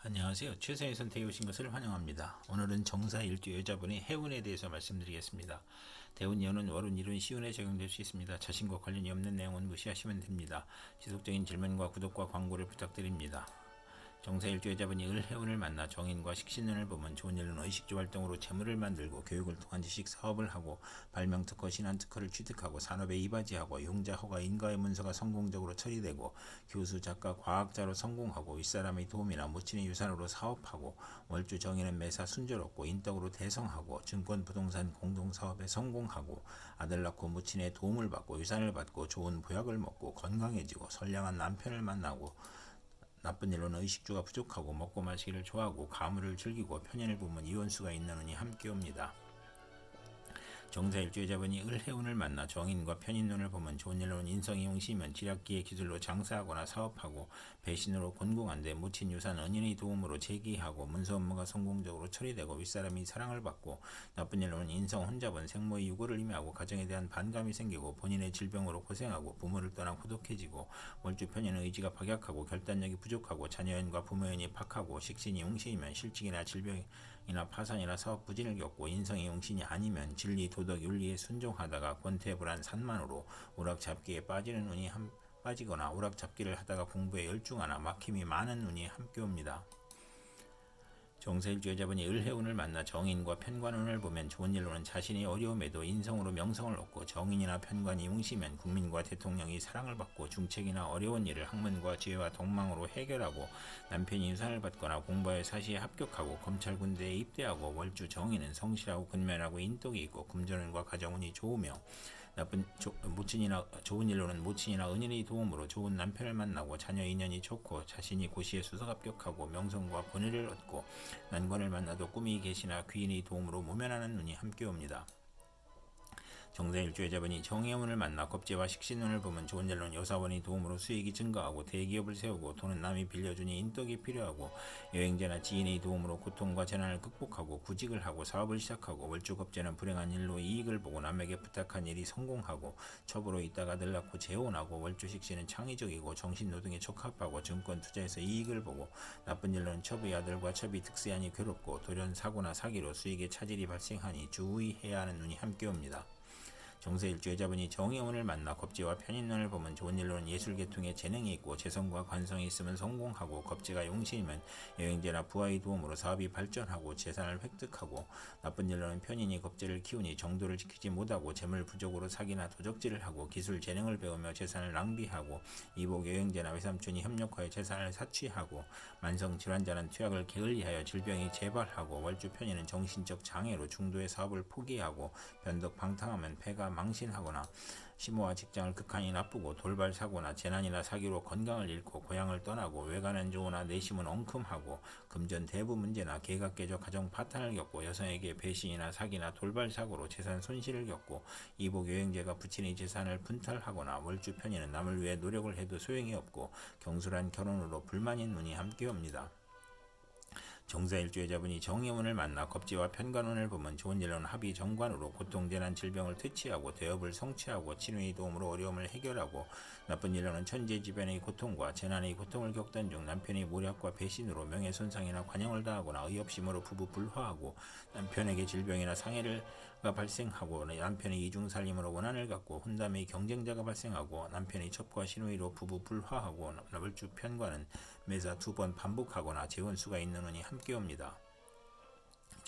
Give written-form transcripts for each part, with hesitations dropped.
안녕하세요. 최선의 선택에 오신 것을 환영합니다. 오늘은 정사일주 여자분의 해운에 대해서 말씀드리겠습니다. 대운, 연운, 월운, 일운, 시운에 적용될 수 있습니다. 자신과 관련이 없는 내용은 무시하시면 됩니다. 지속적인 질문과 구독과 광고를 부탁드립니다. 정사일주 여자분이 을, 해운을 만나 정인과 식신운을 보면 좋은 일은 의식주 활동으로 재물을 만들고 교육을 통한 지식 사업을 하고 발명특허, 신한특허를 취득하고 산업에 이바지하고 용자, 허가, 인가의 문서가 성공적으로 처리되고 교수, 작가, 과학자로 성공하고 윗사람의 도움이나 모친의 유산으로 사업하고 월주 정인은 매사 순조롭고 인덕으로 대성하고 증권, 부동산, 공동사업에 성공하고 아들 낳고 모친의 도움을 받고 유산을 받고 좋은 보약을 먹고 건강해지고 선량한 남편을 만나고 나쁜 일로는 의식주가 부족하고 먹고 마시기를 좋아하고 가물을 즐기고 편인을 보면 이혼수가 있는 운이 함께 옵니다. 정사일주 여자분이 을, 해운을 만나 정인과 편인운을 보면 좋은 일로는 인성이 용심이면 지략기의 기술로 장사하거나 사업하고 배신으로 곤궁한데 모친 유산 은인의 도움으로 재기하고 문서 업무가 성공적으로 처리되고 윗사람이 사랑을 받고 나쁜 일로는 인성 혼잡은 생모의 유고를 임하고 가정에 대한 반감이 생기고 본인의 질병으로 고생하고 부모를 떠나 고독해지고 월주 편인은 의지가 박약하고 결단력이 부족하고 자녀연과 부모연이 박하고 식신이 용신이면 실직이나 질병이나 파산이나 사업 부진을 겪고 인성이 용신이 아니면 진리, 도덕, 윤리에 순종하다가 권태불안 산만으로 오락잡기에 빠지는 운이 빠지거나 오락잡기를 하다가 공부에 열중하나 막힘이 많은 운이 함께 옵니다. 정사일주 여자분이 을, 해운을 만나 정인과 편관운을 보면 좋은 일로는 자신이 어려움에도 인성으로 명성을 얻고 정인이나 편관이 용시면 국민과 대통령이 사랑을 받고 중책이나 어려운 일을 학문과 지혜와 동망으로 해결하고 남편이 유산을 받거나 공부에 사시에 합격하고 검찰 군대에 입대하고 월주 정인은 성실하고 근면하고 인덕이 있고 금전운과 가정운이 좋으며 모친이나 좋은 일로는 모친이나 은인의 도움으로 좋은 남편을 만나고 자녀 인연이 좋고 자신이 고시에 수석 합격하고 명성과 권위를 얻고 난관을 만나도 꿈이 계시나 귀인의 도움으로 모면하는 운이 함께 옵니다. 정사일주 여자분이 정해운을 만나 겁재와 식신운을 보면 좋은 일로는 여사원의 도움으로 수익이 증가하고 대기업을 세우고 돈은 남이 빌려주니 인덕이 필요하고 여행자나 지인의 도움으로 고통과 재난을 극복하고 구직을 하고 사업을 시작하고 월주 겁재는 불행한 일로 이익을 보고 남에게 부탁한 일이 성공하고 첩으로 있다가 늘 낳고 재혼하고 월주 식신은 창의적이고 정신노동에 적합하고 증권 투자에서 이익을 보고 나쁜 일로는 첩의 아들과 첩이 득세하니 괴롭고 돌연 사고나 사기로 수익에 차질이 발생하니 주의해야 하는 운이 함께 옵니다. 정사일주 여자분이 정해운을 만나 겁재와 편인운을 보면 좋은 일로는 예술계통에 재능이 있고 재성과 관성이 있으면 성공하고 겁재가 용신이면 여행자나 부하의 도움으로 사업이 발전하고 재산을 획득하고 나쁜 일로는 편인이 겁재를 키우니 정도를 지키지 못하고 재물 부족으로 사기나 도적질을 하고 기술 재능을 배우며 재산을 낭비하고 이복 여행자나 외삼촌이 협력하여 재산을 사취하고 만성 질환자는 투약을 게을리하여 질병이 재발하고 월주 편인은 정신적 장애로 중도의 사업을 포기하고 변덕 방탕하면 폐가 망신하거나 시모와 직장을 극한히 나쁘고 돌발 사고나 재난이나 사기로 건강을 잃고 고향을 떠나고 외관은 좋으나 내심은 엉큼하고 금전 대부 문제나 개각 개적 가정 파탄을 겪고 여성에게 배신이나 사기나 돌발 사고로 재산 손실을 겪고 이복 여행자가 부친의 재산을 분탈하거나 월주 편인은 남을 위해 노력을 해도 소용이 없고 경솔한 결혼으로 불만인 운이 함께 옵니다. 정사일주 여자분이 정해운을 만나 겁재와 편관운을 보면 좋은 일로는 합의 정관으로 고통재난 질병을 퇴치하고 대업을 성취하고 친우의 도움으로 어려움을 해결하고 나쁜 일로는 천재지변의 고통과 재난의 고통을 겪던 중 남편의 모략과 배신으로 명예손상이나 관용을 당하거나 의협심으로 부부 불화하고 남편에게 질병이나 상해가 발생하고 남편의 이중살림으로 원한을 갖고 혼담의 경쟁자가 발생하고 남편의 첩과 신우이로 부부 불화하고 월주 편관은 매사 2번 반복하거나 재혼수가 있는 운이 함께 옵니다.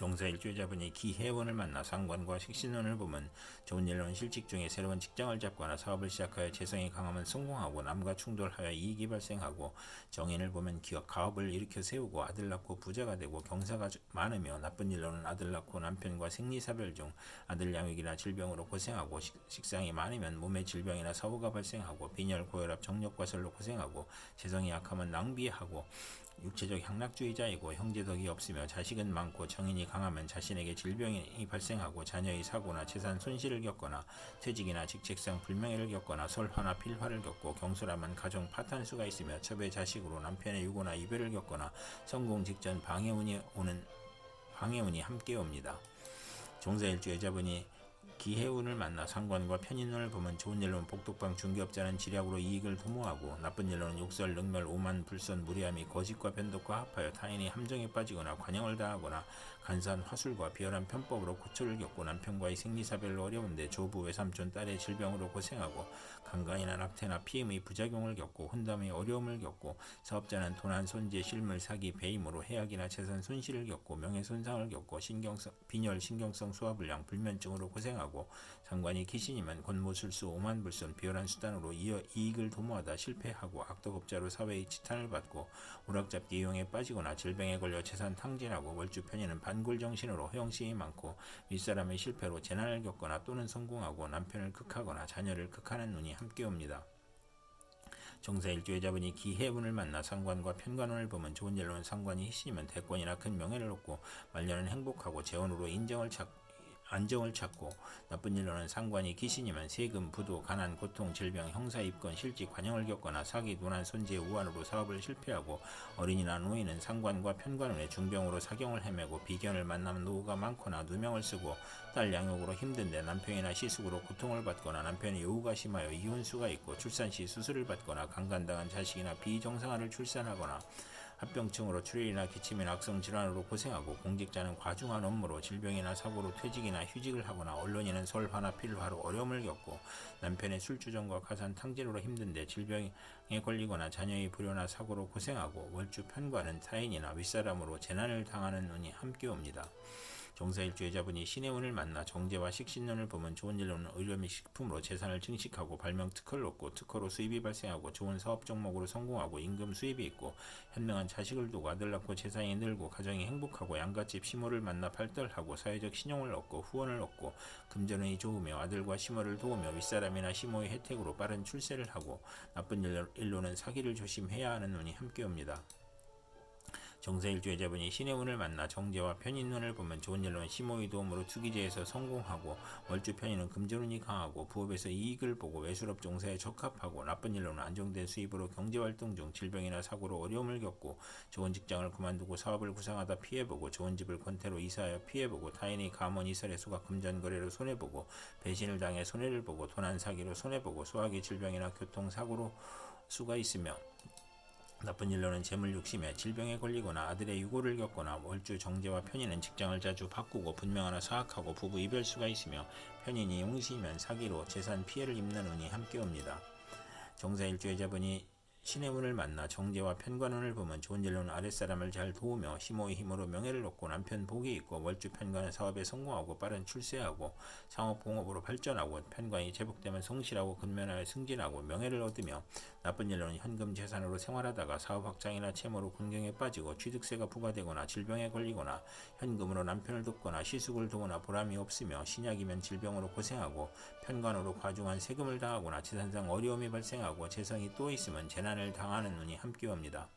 정사일주 여자분이 기해운을 만나 상관과 식신운을 보면 좋은 일로는 실직 중에 새로운 직장을 잡거나 사업을 시작하여 재성이 강하면 성공하고 남과 충돌하여 이익이 발생하고 정인을 보면 기업 가업을 일으켜 세우고 아들 낳고 부자가 되고 경사가 많으며 나쁜 일로는 아들 낳고 남편과 생리사별 중 아들 양육이나 질병으로 고생하고 식상이 많으면 몸에 질병이나 사고가 발생하고 빈혈, 고혈압, 정력과설로 고생하고 재성이 약하면 낭비하고 육체적 향락주의자이고 형제덕이 없으며 자식은 많고 정인이 강하면 자신에게 질병이 발생하고 자녀의 사고나 재산 손실을 겪거나 퇴직이나 직책상 불명예를 겪거나 설화나 필화를 겪고 경솔하면 가정 파탄수가 있으며 첩의 자식으로 남편의 유고나 이별을 겪거나 성공 직전 방해운이 함께 옵니다. 정사일주 여자분이 기해운을 만나 상관과 편인운을 보면 좋은 일로는 복덕방 중개업자는 지략으로 이익을 도모하고 나쁜 일로는 욕설, 능멸, 오만, 불선, 무리함이 거짓과 변덕과 합하여 타인이 함정에 빠지거나 관영을 당하거나 간사한 화술과 비열한 편법으로 고초를 겪고 남편과의 생리사별로 어려운데 조부, 외삼촌, 딸의 질병으로 고생하고 강간이나 낙태나 피임의 부작용을 겪고 혼담의 어려움을 겪고 사업자는 도난, 손재, 실물, 사기, 배임으로 해악이나 재산 손실을 겪고 명예손상을 겪고 빈혈, 신경성 소화불량, 불면증으로 고생하고 상관이 귀신이면 권모술수, 오만불손, 비열한 수단으로 이익을 도모하다 실패하고 악덕업자로 사회의 지탄을 받고 오락잡기 이용에 빠지거나 질병에 걸려 재산 탕진하고 월주편에는 반골정신으로 허영심이 많고 윗사람의 실패로 재난을 겪거나 또는 성공하고 남편을 극하거나 자녀를 극하는 운이 함께 옵니다. 정사일주의 자분이 기해운을 만나 상관과 편관운을 보면 좋은 일로는 상관이 희신이면 대권이나 큰 명예를 얻고 말년은 행복하고 재혼으로 안정을 찾고 나쁜 일로는 상관이 귀신이면 세금, 부도, 가난, 고통, 질병, 형사 입건, 실직, 관영을 겪거나 사기, 도난, 손재, 우환으로 사업을 실패하고 어린이나 노인은 상관과 편관운의 중병으로 사경을 헤매고 비견을 만나면 노후가 많거나 누명을 쓰고 딸 양육으로 힘든데 남편이나 시숙으로 고통을 받거나 남편의 요우가 심하여 이혼수가 있고 출산 시 수술을 받거나 강간당한 자식이나 비정상아를 출산하거나 합병증으로 출혈이나 기침이나 악성 질환으로 고생하고 공직자는 과중한 업무로 질병이나 사고로 퇴직이나 휴직을 하거나 언론인은 설화나 필화로 어려움을 겪고 남편의 술주정과 가산 탕진으로 힘든데 질병에 걸리거나 자녀의 불효나 사고로 고생하고 월주 편관은 타인이나 윗사람으로 재난을 당하는 운이 함께 옵니다. 정사일주의 자분이 신의 운을 만나 정제와 식신운을 보면 좋은 일로는 의료 및 식품으로 재산을 증식하고 발명 특허를 얻고 특허로 수입이 발생하고 좋은 사업 종목으로 성공하고 임금 수입이 있고 현명한 자식을 두고 아들 낳고 재산이 늘고 가정이 행복하고 양갓집 시모를 만나 발달하고 사회적 신용을 얻고 후원을 얻고 금전운이 좋으며 아들과 시모를 도우며 윗사람이나 시모의 혜택으로 빠른 출세를 하고 나쁜 일로는 사기를 조심해야 하는 운이 함께 옵니다. 정사일주의 자분이 신의 운을 만나 정제와 편인운을 보면 좋은 일로는 시모의 도움으로 투기제에서 성공하고 월주 편인은 금전운이 강하고 부업에서 이익을 보고 외술업 종사에 적합하고 나쁜 일로는 안정된 수입으로 경제활동 중 질병이나 사고로 어려움을 겪고 좋은 직장을 그만두고 사업을 구상하다 피해보고 좋은 집을 권태로 이사하여 피해보고 타인의 감원 이설에 속아 금전거래로 손해보고 배신을 당해 손해를 보고 도난 사기로 손해보고 소화기 질병이나 교통사고로 수가 있으며 나쁜 일로는 재물 욕심에 질병에 걸리거나 아들의 유고를 겪거나 월주 정제와 편인은 직장을 자주 바꾸고 분명하나 사악하고 부부 이별수가 있으며 편인이 용신이면 사기로 재산 피해를 입는 운이 함께 옵니다. 정사일주의 자분이 신의 운을 만나 정제와 편관운을 보면 좋은 일로는 아랫사람을 잘 도우며 시모의 힘으로 명예를 얻고 남편 복이 있고 월주 편관은 사업에 성공하고 빠른 출세하고 상업공업으로 발전하고 편관이 제복되면 성실하고 근면하여 승진하고 명예를 얻으며 나쁜 일로는 현금 재산으로 생활하다가 사업 확장이나 채무로 곤경에 빠지고 취득세가 부과되거나 질병에 걸리거나 현금으로 남편을 돕거나 시숙을 도우나 보람이 없으며 신약이면 질병으로 고생하고 편관으로 과중한 세금을 당하거나 재산상 어려움이 발생하고 재성이 또 있으면 재난을 당하는 운이 함께 옵니다.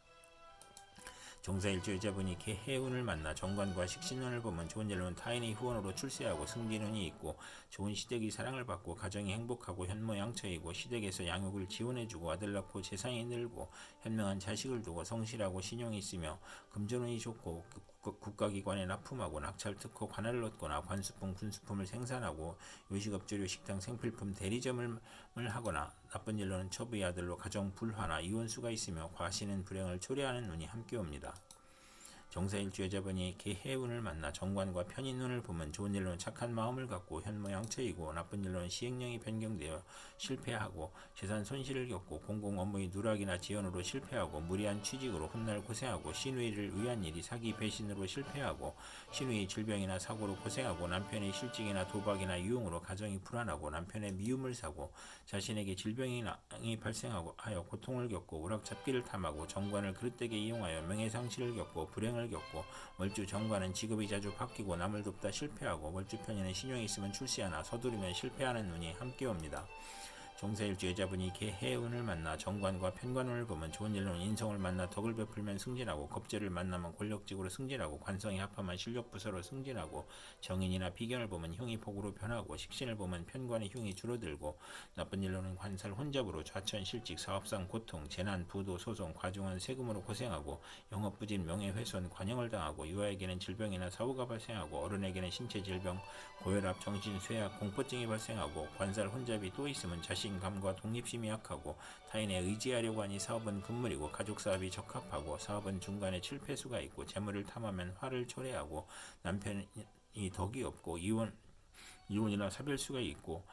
정사일주의 자분이 개해운을 만나 정관과 식신운을 보면 좋은 일로는 타인의 후원으로 출세하고 승진운이 있고 좋은 시댁의 사랑을 받고 가정이 행복하고 현모양처이고 시댁에서 양육을 지원해주고 아들 낳고 재산이 늘고 현명한 자식을 두고 성실하고 신용이 있으며 금전운이 좋고 국가기관에 납품하고 낙찰특허 관할을 얻거나 관수품, 군수품을 생산하고 요식업조류 식당 생필품 대리점을 하거나 나쁜 일로는 처부의 아들로 가정 불화나 이혼수가 있으며 과신은 불행을 초래하는 운이 함께 옵니다. 정사일주의 자분이 개해운을 만나 정관과 편인운을 보면 좋은 일로는 착한 마음을 갖고 현모양처이고 나쁜 일로는 시행령이 변경되어 실패하고 재산 손실을 겪고 공공 업무의 누락이나 지연으로 실패하고 무리한 취직으로 훗날 고생하고 신우이를 위한 일이 사기 배신으로 실패하고 신우이 질병이나 사고로 고생하고 남편의 실직이나 도박이나 유흥으로 가정이 불안하고 남편의 미움을 사고 자신에게 질병이 발생하고 하여 고통을 겪고 오락잡기를 탐하고 정관을 그릇되게 이용하여 명예상실을 겪고 불행을 겪고 월주 정관은 직업이 자주 바뀌고 남을 돕다 실패하고 월주 편인은 신용이 있으면 출세하나 서두르면 실패하는 운이 함께 옵니다. 종사일주 여자분이 개해운을 만나 정관과 편관운을 보면 좋은 일로는 인성을 만나 덕을 베풀면 승진하고, 겁재를 만나면 권력직으로 승진하고, 관성이 합하면 실력부서로 승진하고, 정인이나 비견을 보면 흉이 복으로 변하고, 식신을 보면 편관의 흉이 줄어들고, 나쁜 일로는 관살 혼잡으로 좌천 실직 사업상 고통 재난 부도 소송 과중한 세금으로 고생하고, 영업부진 명예훼손 관영을 당하고, 유아에게는 질병이나 사고가 발생하고, 어른에게는 신체 질병 고혈압 정신 쇠약 공포증이 발생하고, 관살 혼잡이 또 있으면 자신감과 독립심이 약하고, 타인에 의지하려고 하니 사업은 금물이고, 가족사업이 적합하고, 사업은 중간에 실패수가 있고, 재물을 탐하면 화를 초래하고, 남편이 덕이 없고, 이혼이나 사별수가 있고,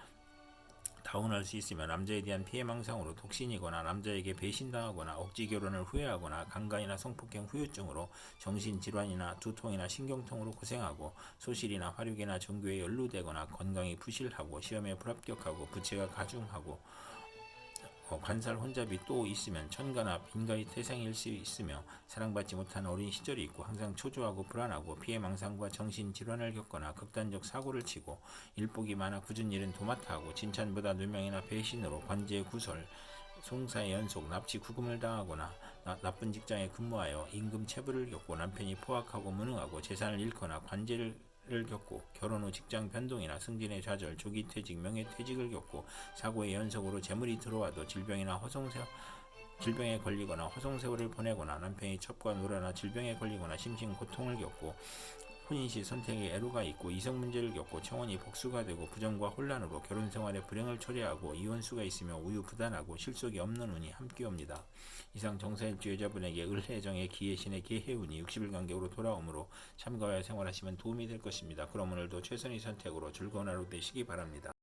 다운할 수 있으며, 남자에 대한 피해망상으로 독신이거나 남자에게 배신당하거나 억지 결혼을 후회하거나 강간이나 성폭행 후유증으로 정신질환이나 두통이나 신경통으로 고생하고, 소실이나 화력이나 정교에 연루되거나 건강이 부실하고 시험에 불합격하고 부채가 가중하고, 관살 혼잡이 또 있으면 천가나 빈가의 태생일 수 있으며, 사랑받지 못한 어린 시절이 있고 항상 초조하고 불안하고 피해망상과 정신질환을 겪거나 극단적 사고를 치고, 일복이 많아 굳은 일은 도맡아 하고, 진찬보다 누명이나 배신으로 관제 구설 송사의 연속 납치 구금을 당하거나, 나쁜 직장에 근무하여 임금 체불을 겪고 남편이 포악하고 무능하고 재산을 잃거나 관제를 겪고, 결혼 후 직장 변동이나 승진의 좌절 조기 퇴직 명예퇴직을 겪고, 사고의 연속으로 재물이 들어와도 질병에 걸리거나 허송세월을 보내거나, 남편이 첩과 노라나 질병에 걸리거나 심신 고통을 겪고, 혼인시 선택에 애로가 있고, 이성 문제를 겪고 청혼이 복수가 되고, 부정과 혼란으로 결혼생활에 불행을 초래하고, 이혼수가 있으며 우유부단하고 실속이 없는 운이 함께 옵니다. 이상 정사일주 여자분에게 을해정의 기해신의 개해운이 60일 간격으로 돌아오므로 참가하여 생활하시면 도움이 될 것입니다. 그럼 오늘도 최선의 선택으로 즐거운 하루 되시기 바랍니다.